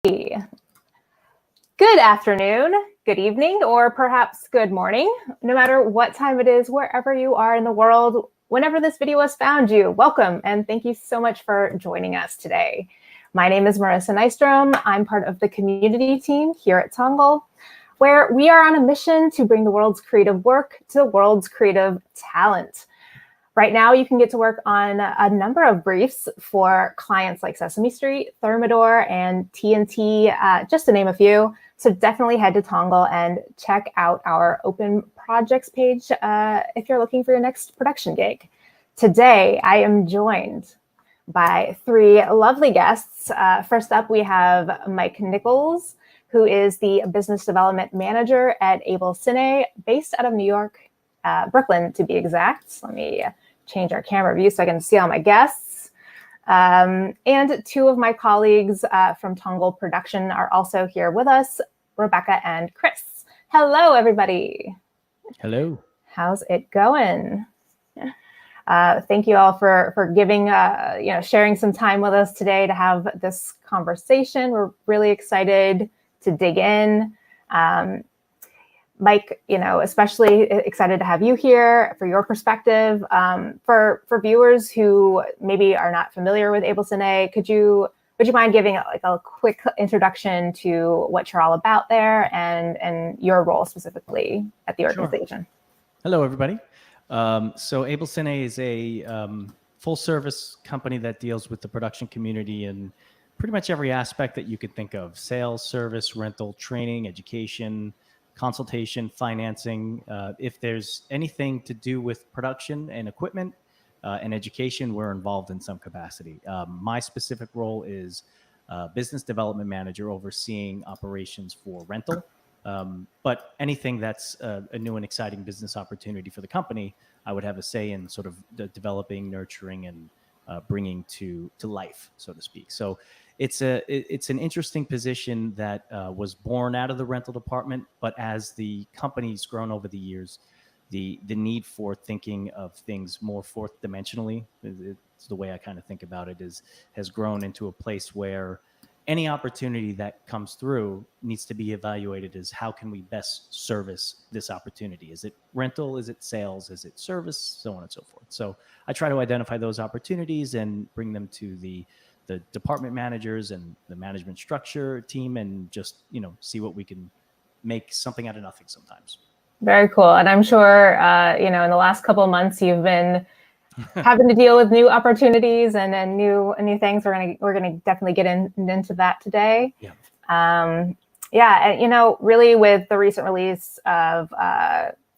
Good afternoon, good evening, or perhaps good morning, no matter what time it is, wherever you are in the world, whenever this video has found you, welcome, and thank you so much for joining us today. My name is Marissa Nystrom. I'm part of the community team here at Tongal, where we are on a mission to bring the world's creative work to the world's creative talent. Right now, you can get to work on a number of briefs for clients like Sesame Street, Thermador, and TNT, just to name a few. So definitely head to Tongal and check out our open projects page if you're looking for your next production gig. Today, I am joined by three lovely guests. First up, we have Mike Nichols, who is the Business Development Manager at AbelCine, based out of New York, Brooklyn to be exact. Let me change our camera view so I can see all my guests. And two of my colleagues from Tongal Production are also here with us, Rebecca and Chris. Hello, everybody. Hello. How's it going? Thank you all for giving, sharing some time with us today to have this conversation. We're really excited to dig in. Mike, especially excited to have you here for your perspective. For viewers who maybe are not familiar with AbelCine, would you mind giving a quick introduction to what you're all about there and your role specifically at the organization? Sure. Hello, everybody. So AbelCine is a full-service company that deals with the production community in pretty much every aspect that you could think of: sales, service, rental, training, education, consultation, financing. If there's anything to do with production and equipment and education, we're involved in some capacity. My specific role is business development manager, overseeing operations for rental. But anything that's a new and exciting business opportunity for the company, I would have a say in sort of the developing, nurturing, and bringing to life, so to speak. So it's an interesting position that was born out of the rental department, but as the company's grown over the years, the need for thinking of things more fourth dimensionally, it's the way I kind of think about it, has grown into a place where any opportunity that comes through needs to be evaluated as how can we best service this opportunity? Is it rental? Is it sales? Is it service? So on and so forth. So I try to identify those opportunities and bring them to the department managers and the management structure team and just, see what we can make something out of nothing sometimes. Very cool. And I'm sure, in the last couple of months, you've been having to deal with new opportunities and then new things. We're gonna definitely get into that today. Yeah. And really with the recent release of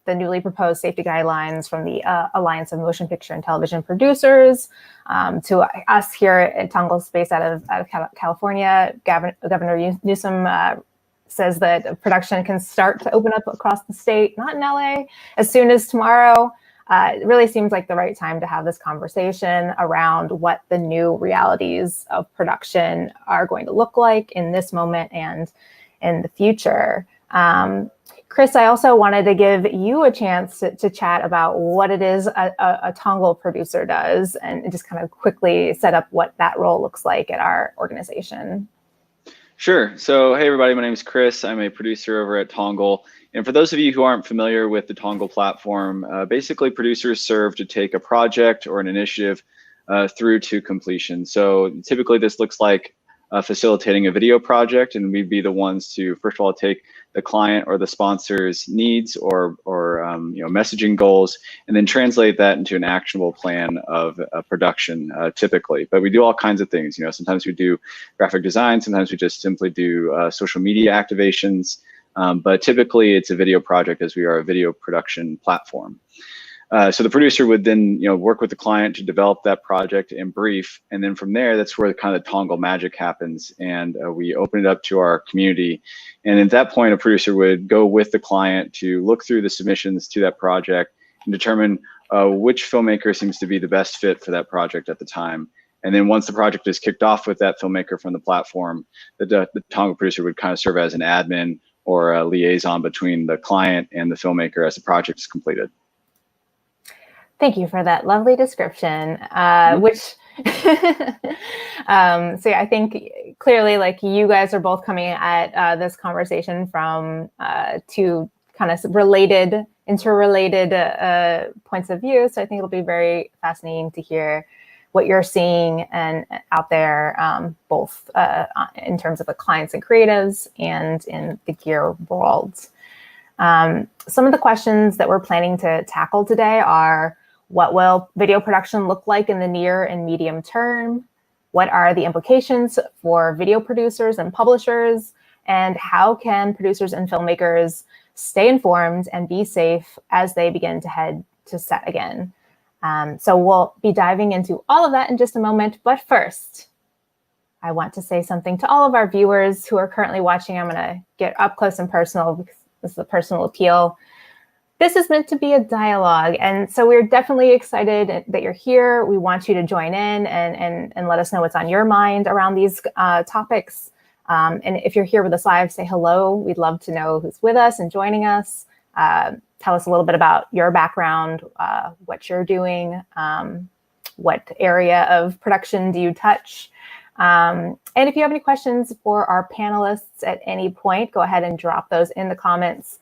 the newly proposed safety guidelines from the Alliance of Motion Picture and Television Producers to us here at Tongal Space out of California, Governor Newsom says that production can start to open up across the state, not in LA, as soon as tomorrow. It really seems like the right time to have this conversation around what the new realities of production are going to look like in this moment and in the future. Chris, I also wanted to give you a chance to chat about what it is a Tongal producer does and just kind of quickly set up what that role looks like at our organization. Sure. So, hey, everybody, my name is Chris. I'm a producer over at Tongal. And for those of you who aren't familiar with the Tongal platform, basically producers serve to take a project or an initiative through to completion. So typically this looks like facilitating a video project, and we'd be the ones to, first of all, take the client or the sponsor's needs or messaging goals, and then translate that into an actionable plan of production typically. But we do all kinds of things. Sometimes we do graphic design, sometimes we just simply do social media activations. But typically it's a video project, as we are a video production platform. So the producer would then work with the client to develop that project and brief, and then from there, that's where kind of Tongal magic happens, and we open it up to our community. And at that point, a producer would go with the client to look through the submissions to that project and determine which filmmaker seems to be the best fit for that project at the time. And then once the project is kicked off with that filmmaker from the platform, the Tongal producer would kind of serve as an admin or a liaison between the client and the filmmaker as the project is completed. Thank you for that lovely description, which So yeah, I think clearly, like, you guys are both coming at this conversation from two kind of interrelated points of view. So I think it'll be very fascinating to hear what you're seeing and out there, both in terms of the clients and creatives and in the gear world. Some of the questions that we're planning to tackle today are: what will video production look like in the near and medium term? What are the implications for video producers and publishers? And how can producers and filmmakers stay informed and be safe as they begin to head to set again? So we'll be diving into all of that in just a moment. But first, I want to say something to all of our viewers who are currently watching. I'm going to get up close and personal because this is a personal appeal. This is meant to be a dialogue. And so we're definitely excited that you're here. We want you to join in and let us know what's on your mind around these topics. And if you're here with us live, say hello. We'd love to know who's with us and joining us. Tell us a little bit about your background, what you're doing, what area of production do you touch. And if you have any questions for our panelists at any point, go ahead and drop those in the comments.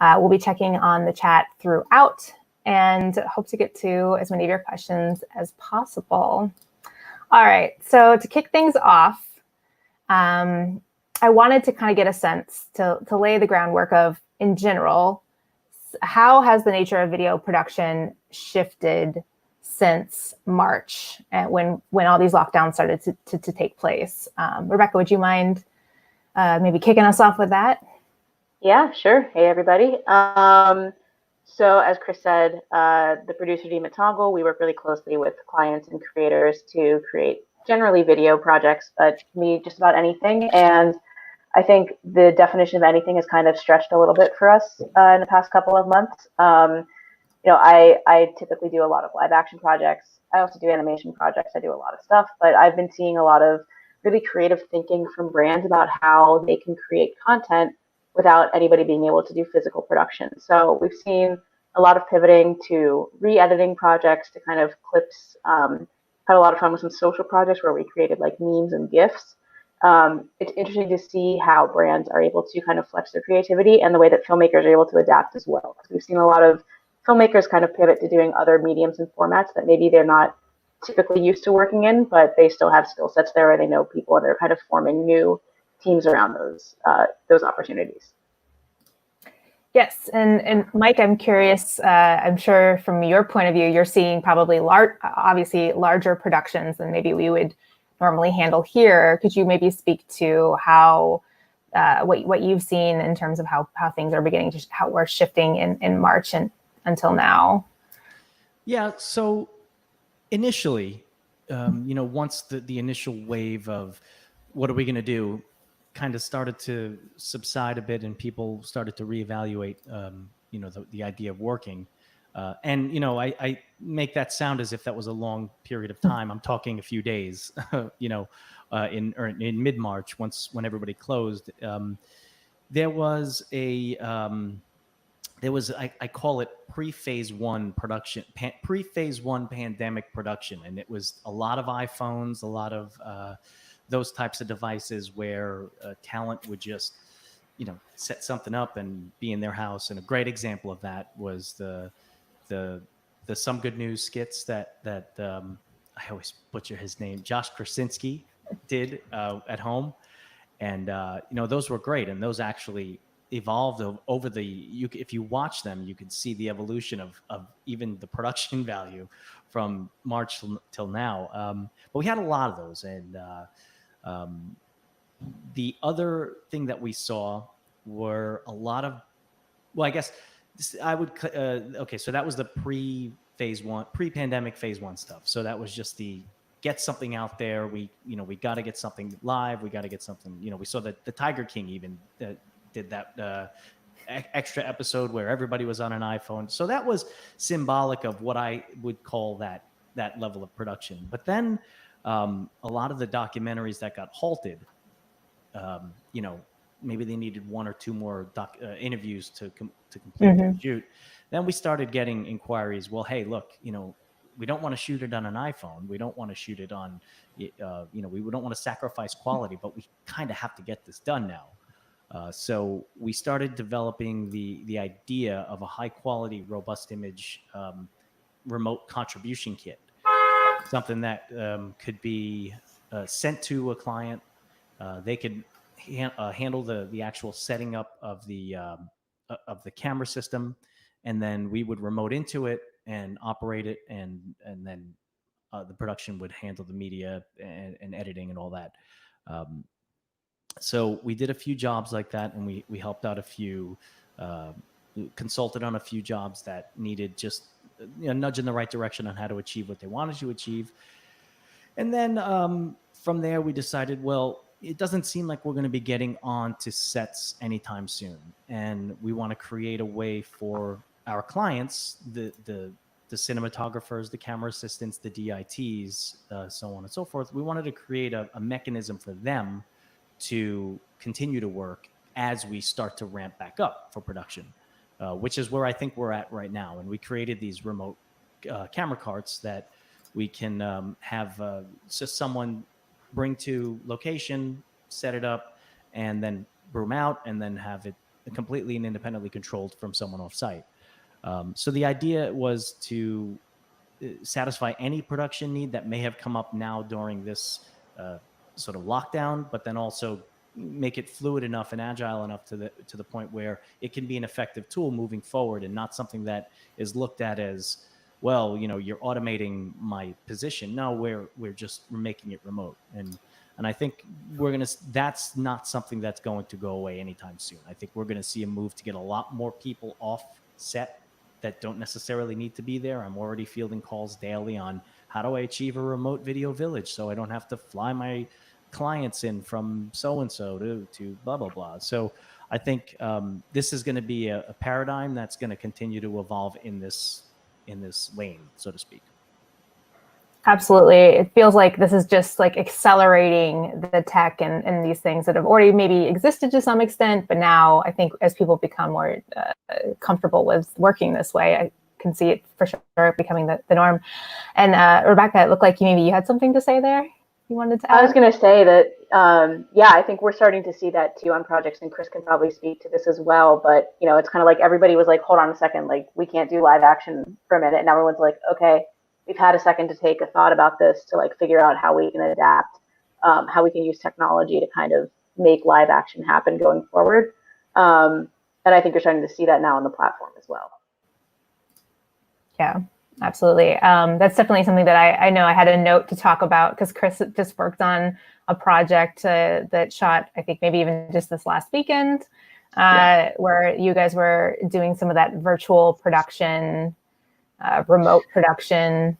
We'll be checking on the chat throughout and hope to get to as many of your questions as possible. All right, so to kick things off, I wanted to kind of get a sense to lay the groundwork of, in general, how has the nature of video production shifted since March, when all these lockdowns started to take place? Rebecca, would you mind maybe kicking us off with that? Yeah, sure. Hey, everybody. So as Chris said, the producer team at Tongal, we work really closely with clients and creators to create generally video projects, but me just about anything. And I think the definition of anything has kind of stretched a little bit for us in the past couple of months. I typically do a lot of live action projects. I also do animation projects. I do a lot of stuff, but I've been seeing a lot of really creative thinking from brands about how they can create content without anybody being able to do physical production. So we've seen a lot of pivoting to re-editing projects, to kind of clips. Had a lot of fun with some social projects where we created like memes and GIFs. It's interesting to see how brands are able to kind of flex their creativity and the way that filmmakers are able to adapt as well. We've seen a lot of filmmakers kind of pivot to doing other mediums and formats that maybe they're not typically used to working in, but they still have skill sets there, or they know people, and they're kind of forming new teams around those opportunities. Yes, and Mike, I'm curious. I'm sure from your point of view, you're seeing probably obviously larger productions than maybe we would normally handle here. Could you maybe speak to how what you've seen in terms of how things are beginning to how we're shifting in March and until now? Yeah. So initially, once the initial wave of what are we going to do kind of started to subside a bit, and people started to reevaluate, the idea of working. I make that sound as if that was a long period of time. I'm talking a few days, in mid-March, when everybody closed. There was I call it pre-phase one production, pre-phase one pandemic production. And it was a lot of iPhones, a lot of those types of devices where talent would just, set something up and be in their house. And a great example of that was the Some Good News skits that I always butcher his name, Josh Krasinski did at home. And, those were great. And those actually evolved over if you watch them, you can see the evolution of even the production value from March till now. But we had a lot of those. And the other thing that we saw were a lot of, well, I guess I would, okay, so that was the pre-pandemic phase one stuff. So that was just the get something out there. We got to get something live. We got to get something, we saw that the Tiger King even did that extra episode where everybody was on an iPhone. So that was symbolic of what I would call that level of production. But then a lot of the documentaries that got halted, maybe they needed one or two more interviews to complete the shoot. Then we started getting inquiries. Well, hey, look, we don't want to shoot it on an iPhone. We don't want to shoot it on, we don't want to sacrifice quality, but we kind of have to get this done now. So we started developing the idea of a high quality, robust image remote contribution kit, something that could be sent to a client. They could handle the actual setting up of the camera system, and then we would remote into it and operate it, and then the production would handle the media and editing and all that. So we did a few jobs like that, and we helped out a few, consulted on a few jobs that needed just a nudge in the right direction on how to achieve what they wanted to achieve. And then from there, we decided, well, it doesn't seem like we're going to be getting on to sets anytime soon. And we want to create a way for our clients, the cinematographers, the camera assistants, the DITs, so on and so forth. We wanted to create a mechanism for them to continue to work as we start to ramp back up for production, which is where I think we're at right now. And we created these remote camera carts that we can have just someone bring to location, set it up, and then broom out, and then have it completely and independently controlled from someone off site. So the idea was to satisfy any production need that may have come up now during this sort of lockdown, but then also make it fluid enough and agile enough to the point where it can be an effective tool moving forward, and not something that is looked at as, well, you're automating my position. No, we're making it remote. And I think that's not something that's going to go away anytime soon. I think we're going to see a move to get a lot more people off set that don't necessarily need to be there. I'm already fielding calls daily on how do I achieve a remote video village so I don't have to fly my clients in from so-and-so to blah, blah, blah. So I think this is going to be a paradigm that's going to continue to evolve in this lane, so to speak. Absolutely. It feels like this is just like accelerating the tech and these things that have already maybe existed to some extent, but now I think as people become more comfortable with working this way, I can see it for sure becoming the norm. And Rebecca, it looked like you had something to say there. You wanted to add? I was going to say that, I think we're starting to see that too on projects, and Chris can probably speak to this as well. But, it's kind of like everybody was like, hold on a second, like we can't do live action for a minute. And everyone's like, okay, we've had a second to take a thought about this to like figure out how we can adapt, how we can use technology to kind of make live action happen going forward. And I think you're starting to see that now on the platform as well. Yeah. Absolutely. That's definitely something that I know I had a note to talk about, because Chris just worked on a project that shot, I think maybe even just this last weekend, where you guys were doing some of that virtual production, remote production.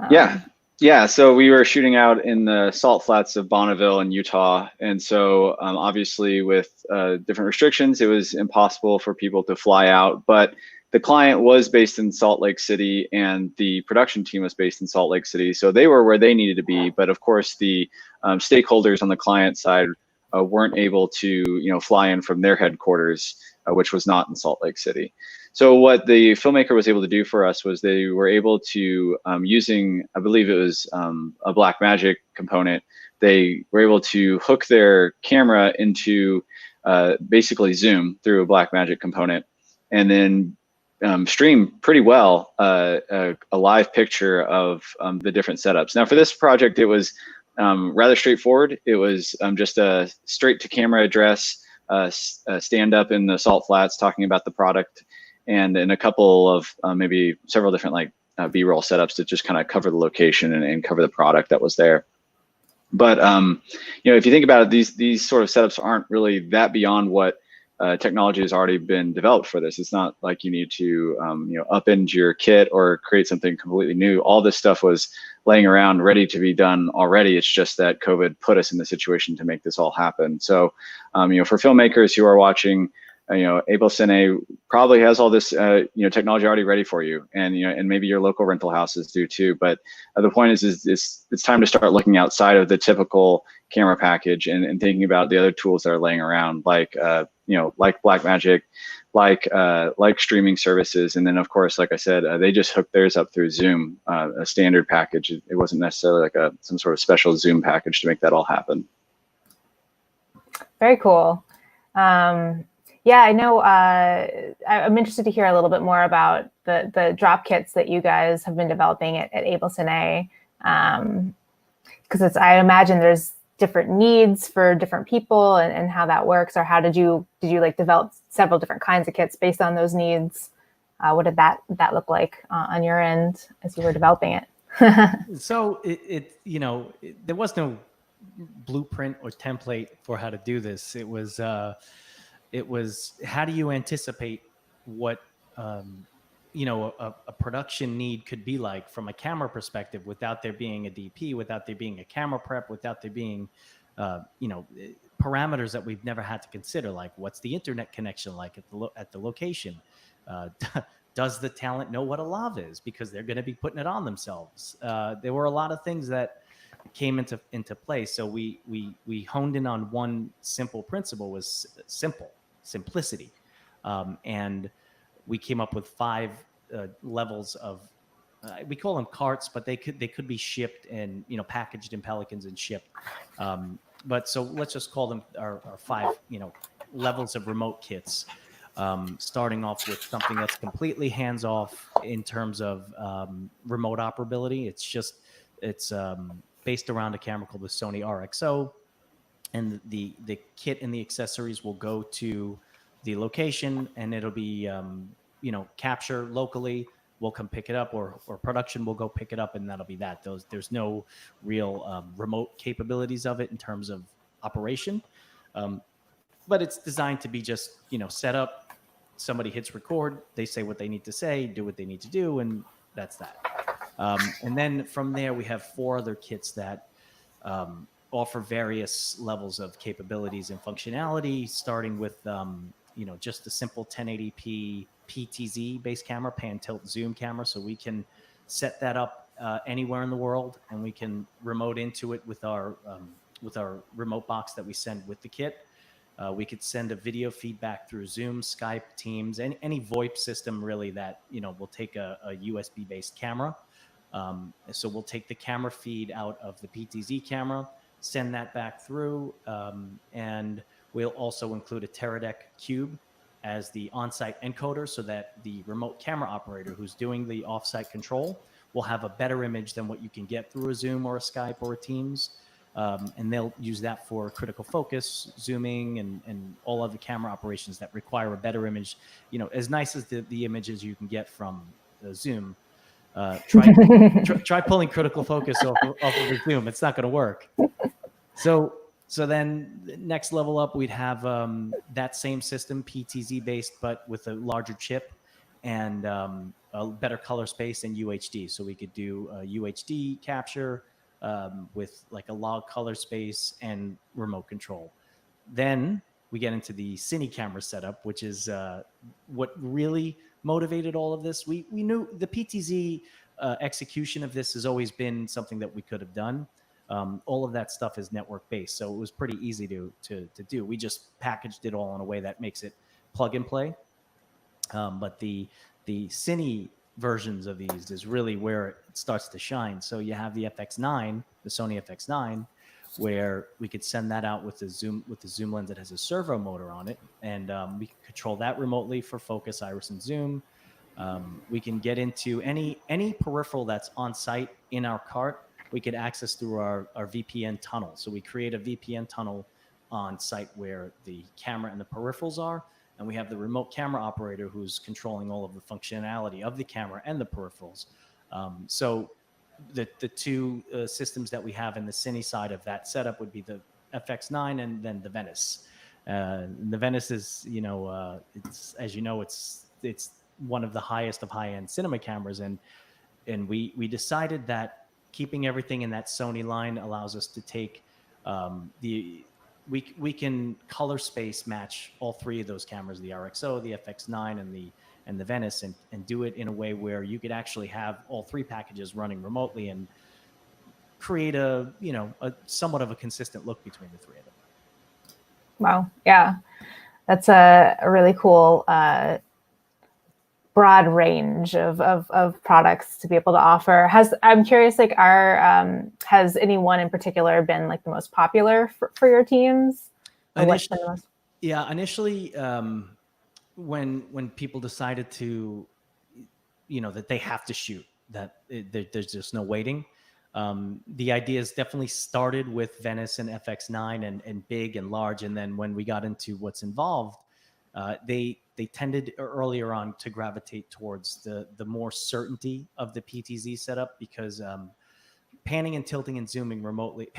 Yeah. So we were shooting out in the salt flats of Bonneville in Utah. And so obviously with different restrictions, it was impossible for people to fly out. But the client was based in Salt Lake City, and the production team was based in Salt Lake City. So they were where they needed to be. But of course, the stakeholders on the client side weren't able to, fly in from their headquarters, which was not in Salt Lake City. So what the filmmaker was able to do for us was they were able to, using, I believe it was a Blackmagic component, they were able to hook their camera into basically Zoom through a Blackmagic component, and then stream pretty well a live picture of the different setups. Now for this project, it was rather straightforward. It was just a straight to camera address, stand up in the salt flats talking about the product, and a couple of maybe several different like B-roll setups to just kind of cover the location and cover the product that was there. But if you think about it, these sort of setups aren't really that beyond what technology has already been developed for this. It's not like you need to upend your kit or create something completely new. All this stuff was laying around ready to be done already. It's just that COVID put us in the situation to make this all happen. So for filmmakers who are watching, AbelCine probably has all this technology already ready for you, and and maybe your local rental houses do too. But the point is it's time to start looking outside of the typical camera package and thinking about the other tools that are laying around, like like Blackmagic, like streaming services, and then of course, like I said, they just hooked theirs up through Zoom, a standard package. It wasn't necessarily like some sort of special Zoom package to make that all happen. Very cool. Yeah, I know. I'm interested to hear a little bit more about the drop kits that you guys have been developing at AbelCine, because I imagine there's different needs for different people and how that works. Or how did you like develop several different kinds of kits based on those needs? What did that look like on your end as you were developing it? So there was no blueprint or template for how to do this. It was how do you anticipate what a production need could be like from a camera perspective without there being a DP, without there being a camera prep, without there being parameters that we've never had to consider, like what's the internet connection like at the location. Does the talent know what a lav is, because they're going to be putting it on themselves? There were a lot of things that came into play. So we honed in on one simple principle, was simplicity, and we came up with 5 levels of we call them carts, but they could be shipped and packaged in Pelicans and shipped. But so let's just call them our 5 levels of remote kits. Starting off with something that's completely hands off in terms of remote operability. It's based around a camera called the Sony RXO, and the kit and the accessories will go to the location, and it'll be capture locally. We'll come pick it up, or production will go pick it up, and that'll be that. There's no real remote capabilities of it in terms of operation, but it's designed to be just set up. Somebody hits record, they say what they need to say, do what they need to do, and that's that. And then from there, we have 4 other kits that offer various levels of capabilities and functionality, starting with just a simple 1080p PTZ based camera, pan tilt zoom camera, so we can set that up anywhere in the world, and we can remote into it with our remote box that we send with the kit. We could send a video feedback through Zoom, Skype, Teams, any VoIP system really that will take a USB based camera. So we'll take the camera feed out of the PTZ camera, send that back through, and we'll also include a Teradek cube as the on-site encoder, so that the remote camera operator who's doing the off-site control will have a better image than what you can get through a Zoom or a Skype or a Teams. And they'll use that for critical focus, zooming, and all other camera operations that require a better image. As nice as the images you can get from Zoom, try pulling critical focus off of the Zoom. It's not going to work. So then the next level up, we'd have that same system, PTZ based, but with a larger chip and a better color space and UHD. So we could do UHD capture with like a log color space and remote control. Then we get into the Cine Camera setup, which is what really motivated all of this. We knew the PTZ execution of this has always been something that we could have done. All of that stuff is network based, so it was pretty easy to do. We just packaged it all in a way that makes it plug and play. But the Cine versions of these is really where it starts to shine. So you have the FX9, the Sony FX9, where we could send that out with the zoom lens that has a servo motor on it, and we can control that remotely for focus, iris, and zoom. We can get into any peripheral that's on site in our cart. We could access through our VPN tunnel. So we create a VPN tunnel on site where the camera and the peripherals are, and we have the remote camera operator who's controlling all of the functionality of the camera and the peripherals. So the 2 systems that we have in the Cine side of that setup would be the FX9 and then the Venice. The Venice is, it's, as you know, it's one of the highest of high-end cinema cameras, and we decided that keeping everything in that Sony line allows us to take the we can color space match all three of those cameras, the RXO, the FX9, and the Venice, and do it in a way where you could actually have all three packages running remotely and create a somewhat of a consistent look between the three of them. Wow. Yeah. That's a really cool broad range of products to be able to offer. I'm curious, like, has anyone in particular been like the most popular for your teams? Initially, when people decided to, that they have to shoot, that there's just no waiting. The ideas definitely started with Venice and FX9 and big and large, and then when we got into what's involved, they tended earlier on to gravitate towards the more certainty of the PTZ setup, because panning and tilting remotely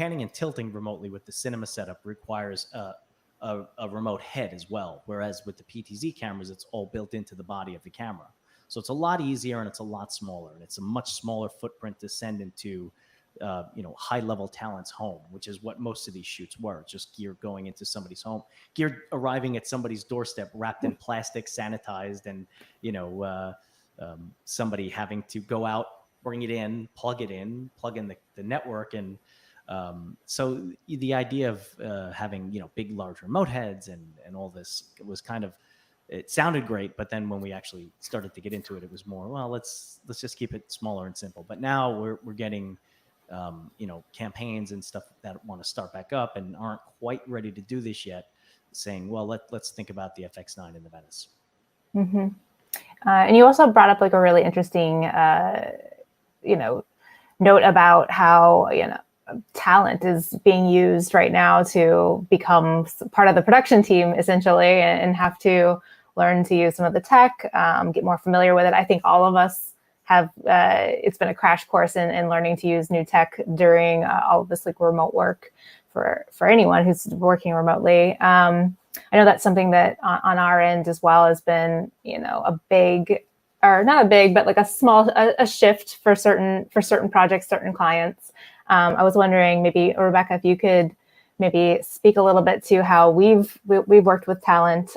with the cinema setup requires a remote head as well, whereas with the PTZ cameras, it's all built into the body of the camera. So it's a lot easier and it's a lot smaller, and it's a much smaller footprint to send into high-level talent's home, which is what most of these shoots were, just gear going into somebody's home, gear arriving at somebody's doorstep wrapped in plastic, sanitized, and somebody having to go out, bring it in, plug in the network. And so the idea of having big, large remote heads and all this was kind of, it sounded great, but then when we actually started to get into it, it was more, well, let's just keep it smaller and simple. But now we're getting campaigns and stuff that want to start back up and aren't quite ready to do this yet, saying, well, let's think about the FX9 and the Venice. Mm-hmm. And you also brought up like a really interesting note about how talent is being used right now to become part of the production team, essentially, and have to learn to use some of the tech, get more familiar with it. I think all of us have, it's been a crash course in learning to use new tech during all of this like remote work for anyone who's working remotely. I know that's something that on our end as well has been, a big, or not a big, but like a shift for certain projects, certain clients. I was wondering, maybe Rebecca, if you could maybe speak a little bit to how we've worked with talent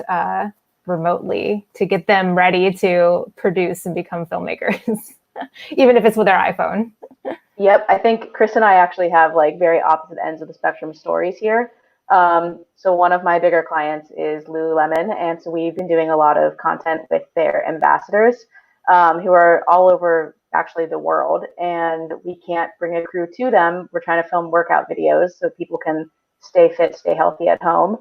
remotely to get them ready to produce and become filmmakers, even if it's with their iPhone. Yep, I think Chris and I actually have like very opposite ends of the spectrum stories here. So one of my bigger clients is Lululemon, and so we've been doing a lot of content with their ambassadors, who are all over actually the world, and we can't bring a crew to them. We're trying to film workout videos so people can stay fit, stay healthy at home.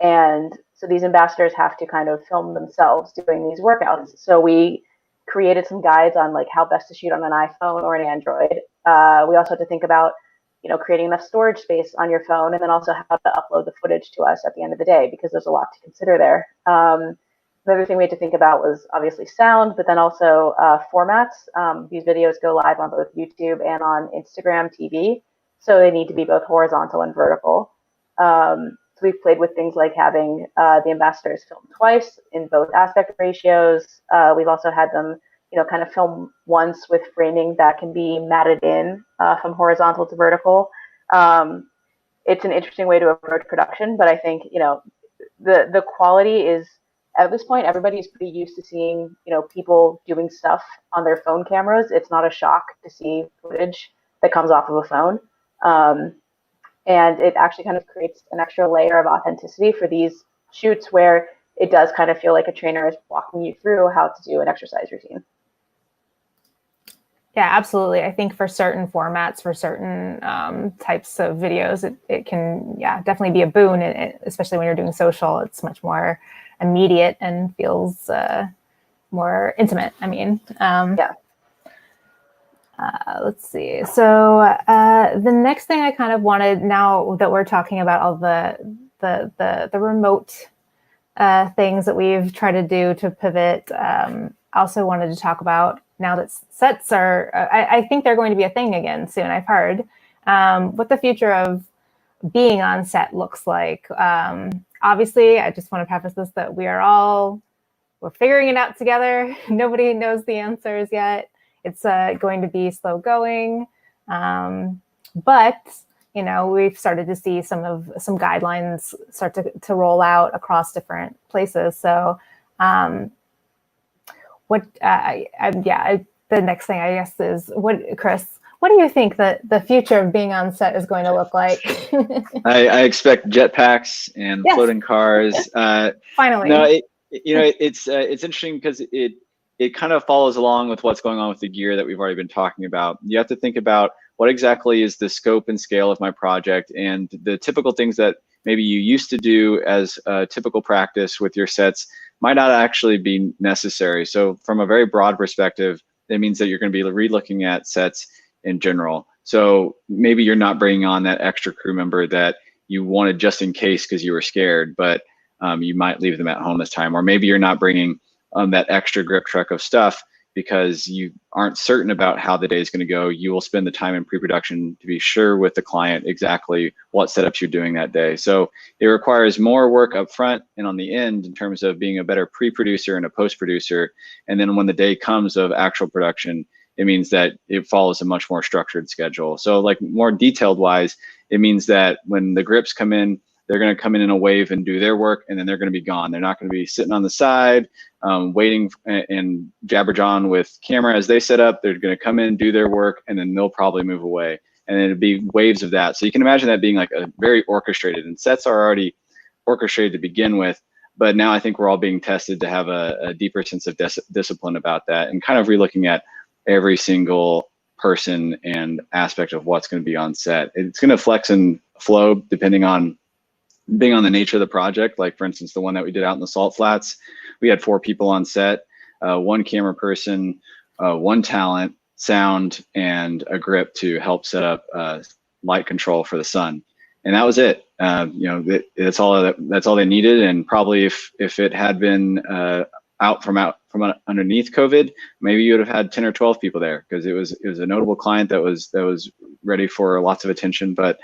And so these ambassadors have to kind of film themselves doing these workouts. So we created some guides on like how best to shoot on an iPhone or an Android. We also have to think about, creating enough storage space on your phone, and then also how to upload the footage to us at the end of the day, because there's a lot to consider there. Another thing we had to think about was obviously sound, but then also formats. These videos go live on both YouTube and on Instagram TV, so they need to be both horizontal and vertical. So we've played with things like having the ambassadors film twice in both aspect ratios. We've also had them, kind of film once with framing that can be matted in from horizontal to vertical. It's an interesting way to approach production, but I think, the quality is, at this point, everybody's pretty used to seeing, people doing stuff on their phone cameras. It's not a shock to see footage that comes off of a phone. And it actually kind of creates an extra layer of authenticity for these shoots where it does kind of feel like a trainer is walking you through how to do an exercise routine. Yeah, absolutely. I think for certain formats, for certain types of videos, it can, definitely be a boon, especially when you're doing social. It's much more immediate and feels more intimate. Let's see. So the next thing I kind of wanted, now that we're talking about all the remote things that we've tried to do to pivot, I also wanted to talk about, now that sets are, I think they're going to be a thing again soon, I've heard, what the future of being on set looks like. Obviously, I just want to preface this that we're figuring it out together. Nobody knows the answers yet. It's going to be slow going. But you know, we've started to see some guidelines start to roll out across different places. So the next thing I guess is, Chris, what do you think that the future of being on set is going to look like? I expect jetpacks and Yes. floating cars. Finally. No, it's interesting because it kind of follows along with what's going on with the gear that we've already been talking about. You have to think about what exactly is the scope and scale of my project, and the typical things that maybe you used to do as a typical practice with your sets might not actually be necessary. So from a very broad perspective, that means that you're going to be re-looking at sets in general. So maybe you're not bringing on that extra crew member that you wanted just in case because you were scared, but you might leave them at home this time. Or maybe you're not bringing that extra grip truck of stuff because you aren't certain about how the day is going to go. You will spend the time in pre-production to be sure with the client exactly what setups you're doing that day. So it requires more work up front and on the end in terms of being a better pre-producer and a post-producer. And then when the day comes of actual production, it means that it follows a much more structured schedule. So like more detailed wise, it means that when the grips come in, they're going to come in a wave and do their work, and then they're going to be gone. They're not going to be sitting on the side, waiting and jabberjawing with camera as they set up. They're going to come in, do their work, and then they'll probably move away. And then it'd be waves of that. So you can imagine that being like a very orchestrated, and sets are already orchestrated to begin with. But now I think we're all being tested to have a deeper sense of discipline about that, and kind of relooking at every single person and aspect of what's going to be on set. It's going to flex and flow depending on being on the nature of the project. Like for instance, the one that we did out in the Salt Flats, we had 4 people on set, 1 camera person, 1 talent, sound, and a grip to help set up light control for the sun. And that was it. That's all they needed. And probably if it had been out from underneath COVID, maybe you would have had 10 or 12 people there, because it was a notable client that was ready for lots of attention, but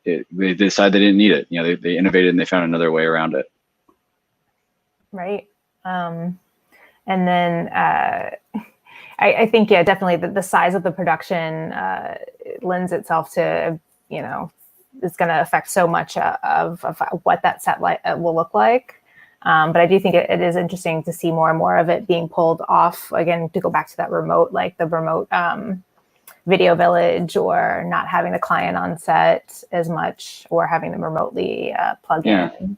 they decided they didn't need it. They innovated and they found another way around it. Right. And then I think, yeah, definitely the size of the production lends itself to, it's going to affect so much of what that set will look like. But I do think it is interesting to see more and more of it being pulled off, again, to go back to that remote, like the remote video village, or not having the client on set as much, or having them remotely plug in.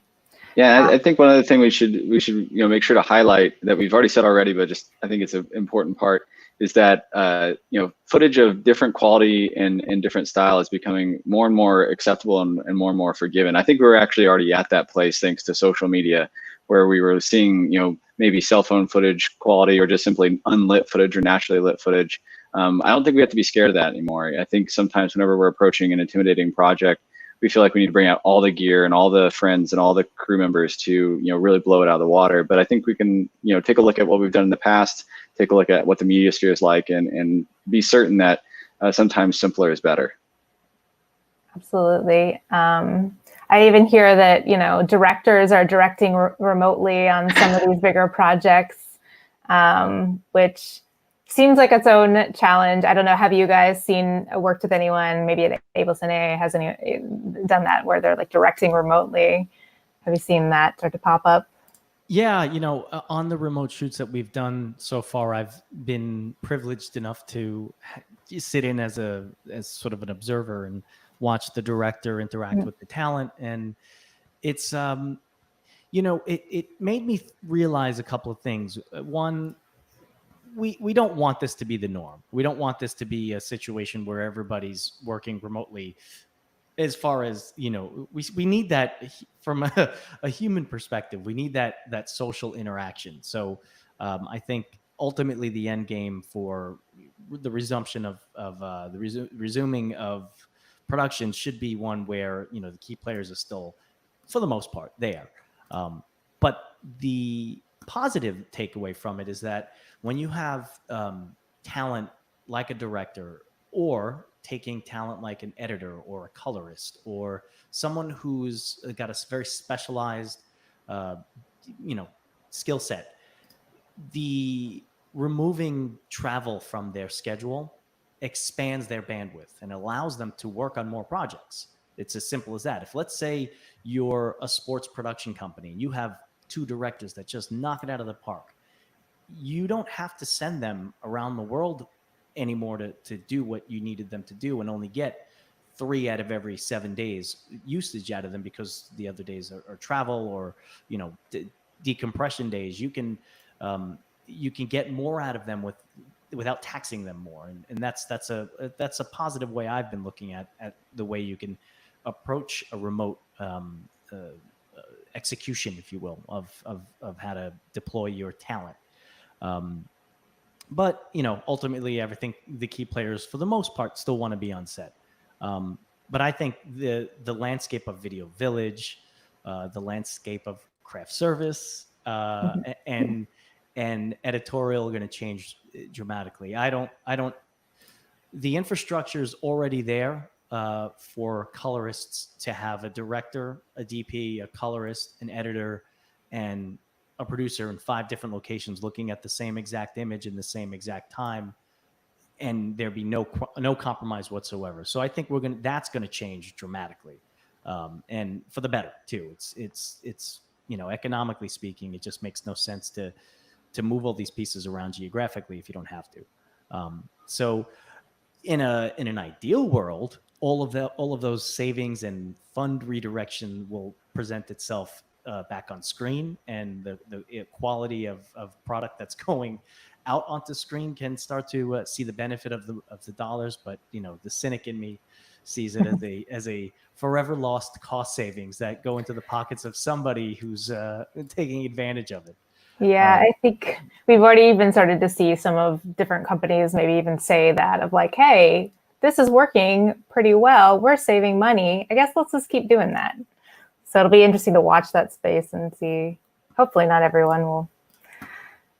Yeah, I think one other thing we should make sure to highlight that we've already said already, but just I think it's an important part, is that footage of different quality and different style is becoming more and more acceptable and more forgiven. I think we're actually already at that place thanks to social media, where we were seeing maybe cell phone footage quality, or just simply unlit footage or naturally lit footage. I don't think we have to be scared of that anymore. I think sometimes whenever we're approaching an intimidating project, we feel like we need to bring out all the gear and all the friends and all the crew members to really blow it out of the water. But I think we can take a look at what we've done in the past, take a look at what the media sphere is like, and be certain that sometimes simpler is better. Absolutely. I even hear that directors are directing remotely on some of these bigger projects, which seems like its own challenge. I don't know. Have you guys worked with anyone, maybe at AbelCine has done that, where they're like directing remotely? Have you seen that start to pop up? Yeah, on the remote shoots that we've done so far, I've been privileged enough to sit in as sort of an observer and watch the director interact with the talent. And it's, it made me realize a couple of things. One, we don't want this to be the norm. We don't want this to be a situation where everybody's working remotely. As far as, we need that from a human perspective. We need that social interaction. So I think ultimately the end game for the resumption of the resuming of production should be one where, the key players are still, for the most part, there. But the positive takeaway from it is that when you have talent like a director, or taking talent like an editor or a colorist, or someone who's got a very specialized, skill set, the removing travel from their schedule expands their bandwidth and allows them to work on more projects. It's as simple as that. If, let's say, you're a sports production company and you have 2 directors that just knock it out of the park, you don't have to send them around the world anymore to do what you needed them to do and only get 3 out of every 7 days usage out of them, because the other days are travel or, you know, decompression days. You can get more out of them without taxing them more, and that's a positive way I've been looking at the way you can approach a remote execution, if you will, of how to deploy your talent. But, you know, ultimately, I think the key players, for the most part, still want to be on set. But I think the landscape of Video Village, the landscape of craft service, and editorial are going to change dramatically. The infrastructure is already there for colorists to have a director, a DP, a colorist, an editor, and a producer in 5 different locations looking at the same exact image in the same exact time, and there be no compromise whatsoever. So I think that's going to change dramatically, and for the better too. It's you know, economically speaking, it just makes no sense to move all these pieces around geographically if you don't have to. So in an ideal world, all of those savings and fund redirection will present itself back on screen, and the quality of product that's going out onto screen can start to see the benefit of the dollars. But, you know, the cynic in me sees it as a forever lost cost savings that go into the pockets of somebody who's taking advantage of it. Yeah, I think we've already even started to see some of different companies maybe even say that, of like, hey, this is working pretty well. We're saving money. I guess let's just keep doing that. So it'll be interesting to watch that space and see. Hopefully not everyone will.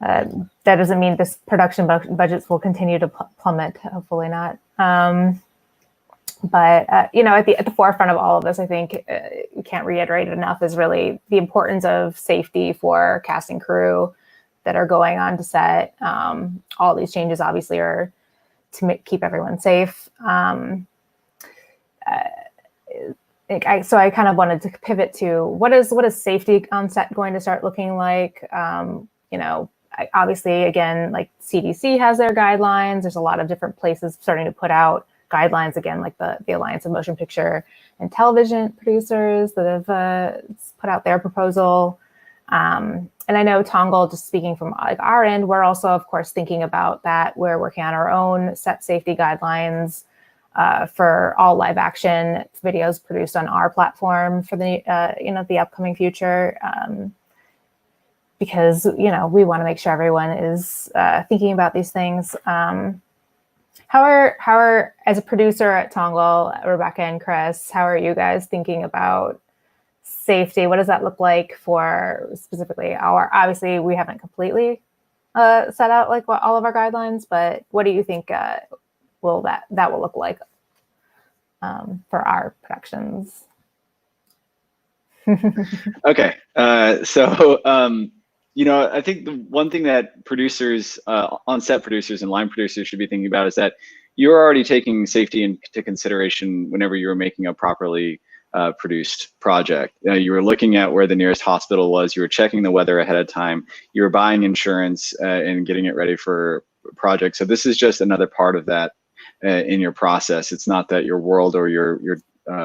That doesn't mean this production budgets will continue to plummet. Hopefully not. But you know, at the forefront of all of this, I think we can't reiterate it enough, is really the importance of safety for cast and crew that are going on to set. All these changes obviously are to keep everyone safe. So I kind of wanted to pivot to what is safety on set going to start looking like? You know, obviously, again, like CDC has their guidelines. There's a lot of different places starting to put out guidelines, again, like the Alliance of Motion Picture and Television Producers that have put out their proposal. And I know Tongal, just speaking from like our end, we're also, of course, thinking about that. We're working on our own set safety guidelines for all live action videos produced on our platform for the you know, the upcoming future, because, you know, we want to make sure everyone is thinking about these things. How are as a producer at Tongal, Rebecca and Chris, how are you guys thinking about safety? What does that look like for specifically obviously we haven't completely set out like all of our guidelines, but what do you think that will look like for our productions? Okay, so you know, I think the one thing that producers, on-set producers and line producers should be thinking about is that you're already taking safety into consideration whenever you're making a properly produced project. You were looking at where the nearest hospital was, you were checking the weather ahead of time, you were buying insurance and getting it ready for a project. So this is just another part of that in your process. It's not that your world or your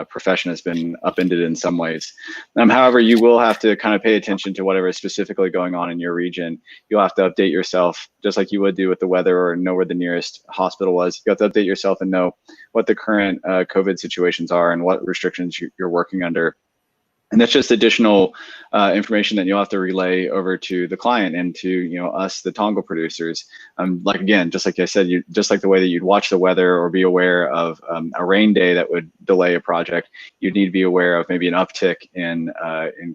profession has been upended in some ways. However, you will have to kind of pay attention to whatever is specifically going on in your region. You'll have to update yourself just like you would do with the weather, or know where the nearest hospital was. You have to update yourself and know what the current COVID situations are and what restrictions you're working under. And that's just additional information that you'll have to relay over to the client and to, you know, us, the Tongal producers. Like, again, just like I said, just like the way that you'd watch the weather or be aware of a rain day that would delay a project, you'd need to be aware of maybe an uptick in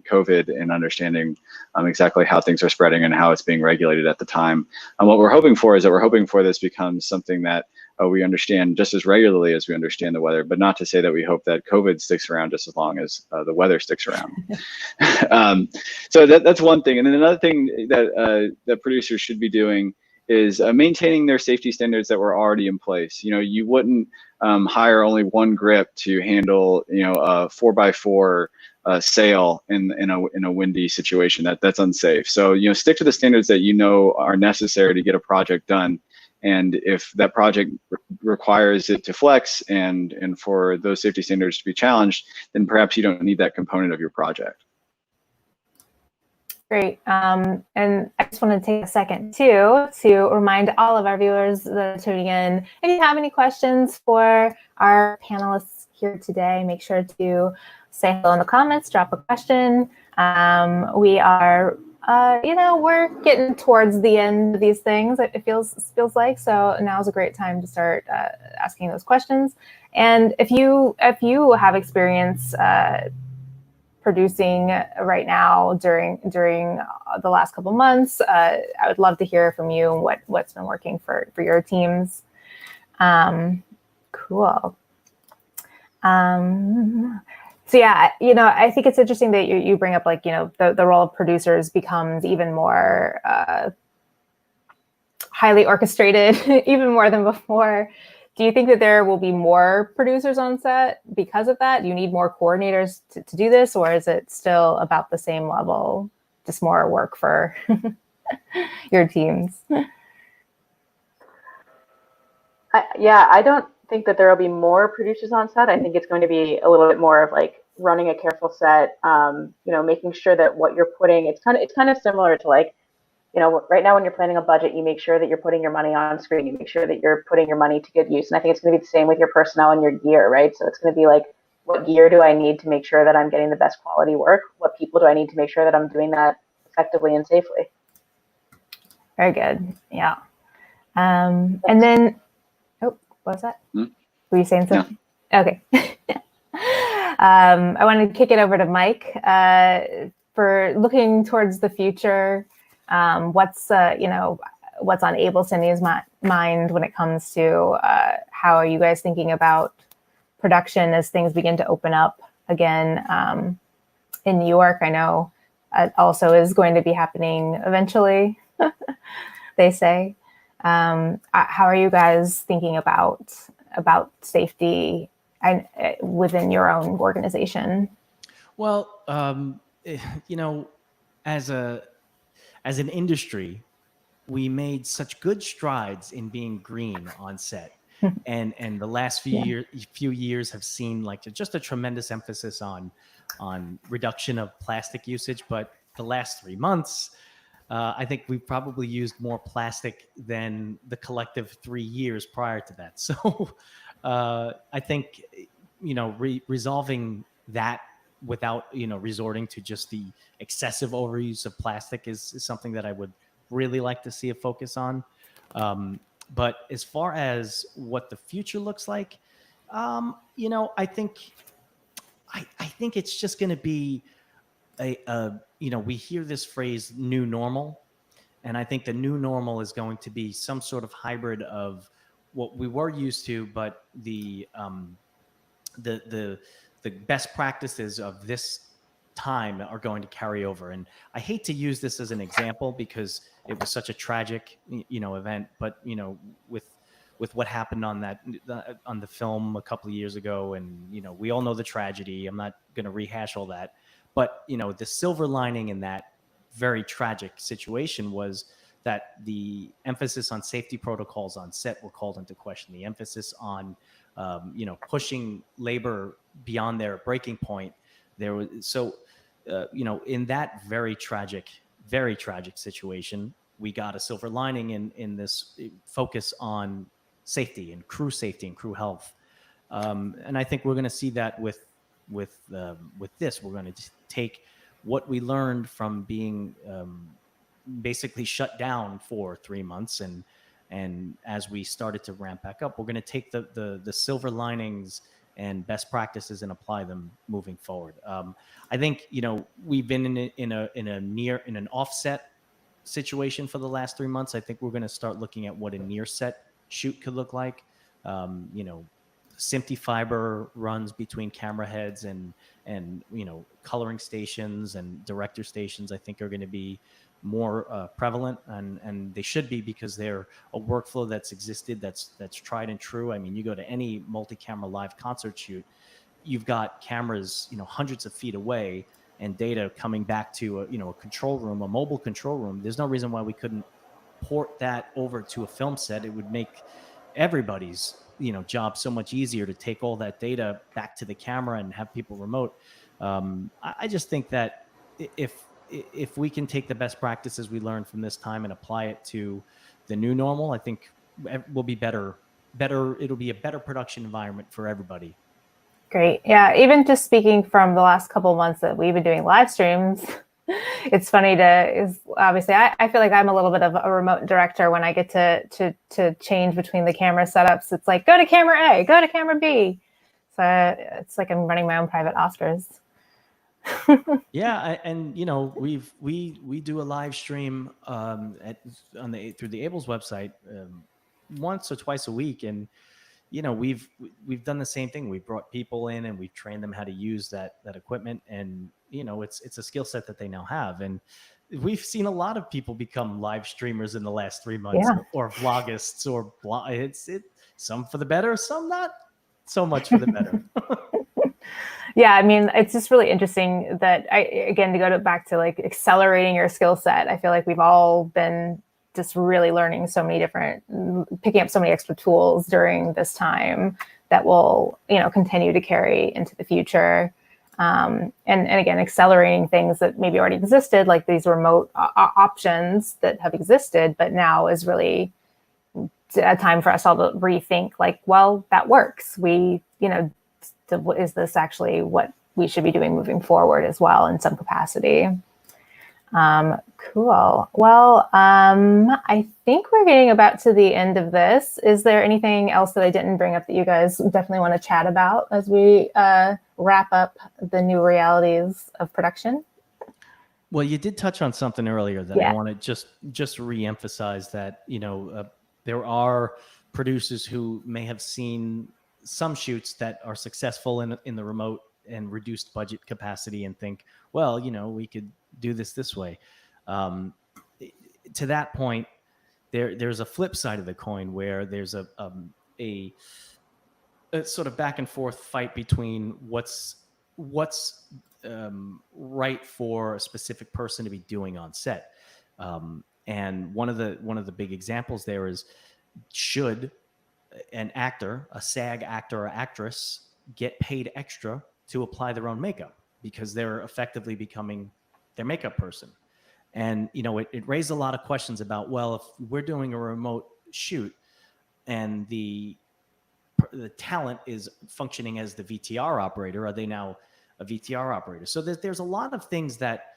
COVID and understanding exactly how things are spreading and how it's being regulated at the time. And what we're hoping for is that we're hoping for this becomes something that we understand just as regularly as we understand the weather, but not to say that we hope that COVID sticks around just as long as the weather sticks around. So that's one thing. And then another thing that that producers should be doing is maintaining their safety standards that were already in place. You wouldn't hire only one grip to handle, a 4x4 sail in a windy situation. That's unsafe. So, stick to the standards that are necessary to get a project done. And if that project requires it to flex and for those safety standards to be challenged, then perhaps you don't need that component of your project. Great. And I just want to take a second too to remind all of our viewers that are tuning in, if you have any questions for our panelists here today, make sure to say hello in the comments, drop a question. We are, we're getting towards the end of these things, it feels like, so now is a great time to start asking those questions. And if you have experience producing right now during the last couple months, I would love to hear from you what's been working for your teams. Cool. So yeah, I think it's interesting that you bring up the role of producers becomes even more highly orchestrated, even more than before. Do you think that there will be more producers on set because of that? Do you need more coordinators to do this, or is it still about the same level, just more work for your teams? I don't think that there will be more producers on set. I think it's going to be a little bit more of like running a careful set, making sure that what you're putting, it's kind of similar to like, right now when you're planning a budget, you make sure that you're putting your money on screen. You make sure that you're putting your money to good use. And I think it's going to be the same with your personnel and your gear, right? So it's going to be like, what gear do I need to make sure that I'm getting the best quality work? What people do I need to make sure that I'm doing that effectively and safely? Very good. Yeah. And then, what was that? Were you saying something? Yeah. Okay. I wanted to kick it over to Mike for looking towards the future. What's on AbelCine's mind when it comes to how are you guys thinking about production as things begin to open up again in New York? I know it also is going to be happening eventually, they say. How are you guys thinking about safety and within your own organization? Well, as an industry, we made such good strides in being green on set, and the last few years have seen like just a tremendous emphasis on reduction of plastic usage. But the last 3 months, I think we've probably used more plastic than the collective 3 years prior to that. So I think resolving that without resorting to just the excessive overuse of plastic is something that I would really like to see a focus on. But as far as what the future looks like, I think it's just going to be we hear this phrase "new normal," and I think the new normal is going to be some sort of hybrid of what we were used to, but the best practices of this time are going to carry over. And I hate to use this as an example because it was such a tragic, event, but with what happened on the film a couple of years ago, and we all know the tragedy. I'm not going to rehash all that, but the silver lining in that very tragic situation was that the emphasis on safety protocols on set were called into question. The emphasis on pushing labor beyond their breaking point. There was in that very tragic situation, we got a silver lining in this focus on safety and crew health. And I think we're going to see that with this. We're going to take what we learned from being basically shut down for 3 months, and as we started to ramp back up, we're going to take the silver linings and best practices and apply them moving forward. I think we've been in an offset situation for the last 3 months. I think we're going to start looking at what a near set shoot could look like. SMPTE fiber runs between camera heads and coloring stations and director stations, I think, are going to be more prevalent, and they should be, because they're a workflow that's existed, that's tried and true. I mean, you go to any multi-camera live concert shoot, you've got cameras, hundreds of feet away, and data coming back to a control room, a mobile control room. There's no reason why we couldn't port that over to a film set. It would make everybody's job so much easier to take all that data back to the camera and have people remote. I just think that if we can take the best practices we learned from this time and apply it to the new normal, I think we'll be better. It'll be a better production environment for everybody. Great. Yeah. Even just speaking from the last couple of months that we've been doing live streams, it's funny obviously I feel like I'm a little bit of a remote director when I get to change between the camera setups. It's like, go to camera A, go to camera B. So it's like I'm running my own private Oscars. Yeah, and we do a live stream through the Abel's website once or twice a week, and we've done the same thing. We've brought people in and we've trained them how to use that equipment, and it's a skill set that they now have. And we've seen a lot of people become live streamers in the last 3 months, or vlogists, or it's some for the better, some not so much for the better. Yeah, I mean, it's just really interesting that again, to go back to like accelerating your skill set, I feel like we've all been just really learning picking up so many extra tools during this time that will, continue to carry into the future. And again, accelerating things that maybe already existed, like these remote options that have existed, but now is really a time for us all to rethink, like, well, that works. Is this actually what we should be doing moving forward as well in some capacity? Cool. Well, I think we're getting about to the end of this. Is there anything else that I didn't bring up that you guys definitely want to chat about as we wrap up the new realities of production? Well, you did touch on something earlier that I want to just reemphasize, that there are producers who may have seen some shoots that are successful in the remote and reduced budget capacity and think, well, we could do this way. To that point, there's a flip side of the coin where there's a sort of back and forth fight between what's right for a specific person to be doing on set. And one of the big examples there is, should an actor, a SAG actor or actress, get paid extra to apply their own makeup because they're effectively becoming their makeup person? And it raised a lot of questions about, well, if we're doing a remote shoot and the talent is functioning as the VTR operator, are they now a VTR operator? So there's a lot of things that,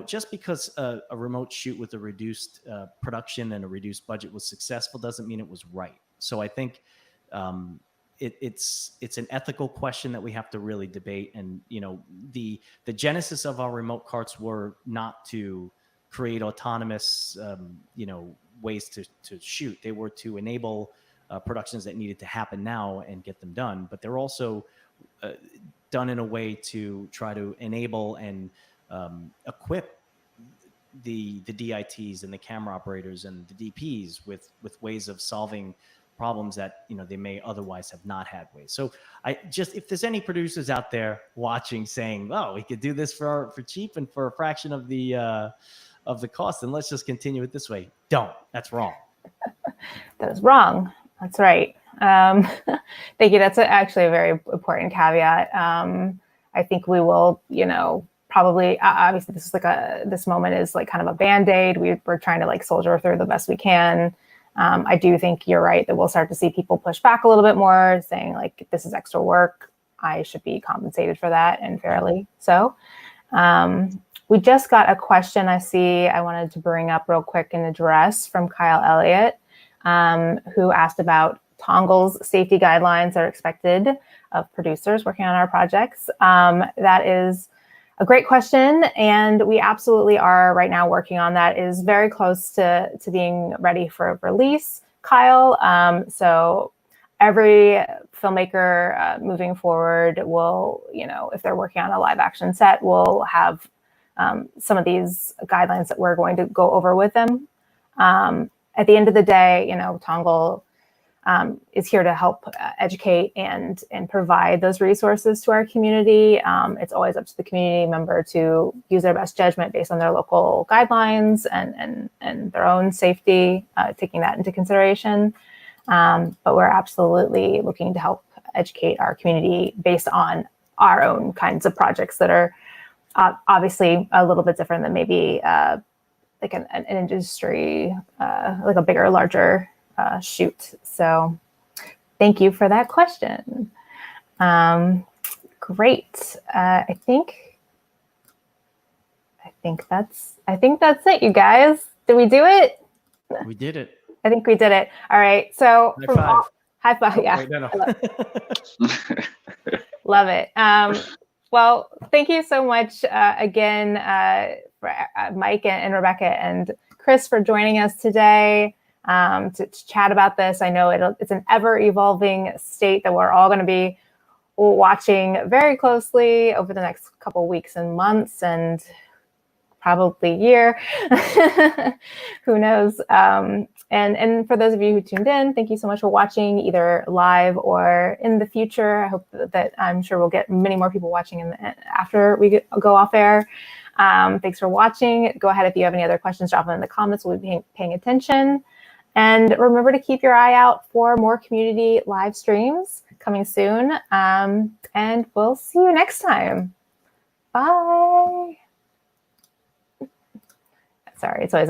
just because a remote shoot with a reduced production and a reduced budget was successful doesn't mean it was right. So I think it's an ethical question that we have to really debate. And the genesis of our remote carts were not to create autonomous ways to shoot. They were to enable productions that needed to happen now and get them done. But they're also done in a way to try to enable and equip the DITs and the camera operators and the DPs with ways of solving problems that they may otherwise have not had ways. So if there's any producers out there watching saying, oh, we could do this for cheap and for a fraction of the cost, then let's just continue it this way. Don't. That's wrong. That is wrong. That's right. Thank you. That's actually a very important caveat. I think we will, probably, obviously this is this moment is like kind of a Band-Aid. We're trying to like soldier through the best we can. I do think you're right that we'll start to see people push back a little bit more, saying like, this is extra work. I should be compensated for that, and fairly so. We just got a question I wanted to bring up real quick and address from Kyle Elliott, who asked about Tongal's safety guidelines that are expected of producers working on our projects. That is a great question, and we absolutely are right now working on that. It is very close to being ready for release, Kyle. So every filmmaker moving forward will, if they're working on a live action set, will have some of these guidelines that we're going to go over with them. At the end of the day, Tongal is here to help educate and provide those resources to our community. It's always up to the community member to use their best judgment based on their local guidelines and their own safety, taking that into consideration. But we're absolutely looking to help educate our community based on our own kinds of projects that are obviously a little bit different than maybe like an industry, like a bigger, larger shoot. So thank you for that question. Great. I think that's it, you guys. Did we do it? We did it. I think we did it. All right. So High five. Yeah. Wait, no. Love it. Well, thank you so much again, for Mike and Rebecca and Chris for joining us today to chat about this. I know it's an ever-evolving state that we're all going to be watching very closely over the next couple weeks and months and probably year. Who knows? And for those of you who tuned in, thank you so much for watching either live or in the future. I hope that I'm sure we'll get many more people watching after we go off air. Thanks for watching. Go ahead if you have any other questions, drop them in the comments. We'll be paying attention. And remember to keep your eye out for more community live streams coming soon. And we'll see you next time. Bye. Sorry, it's always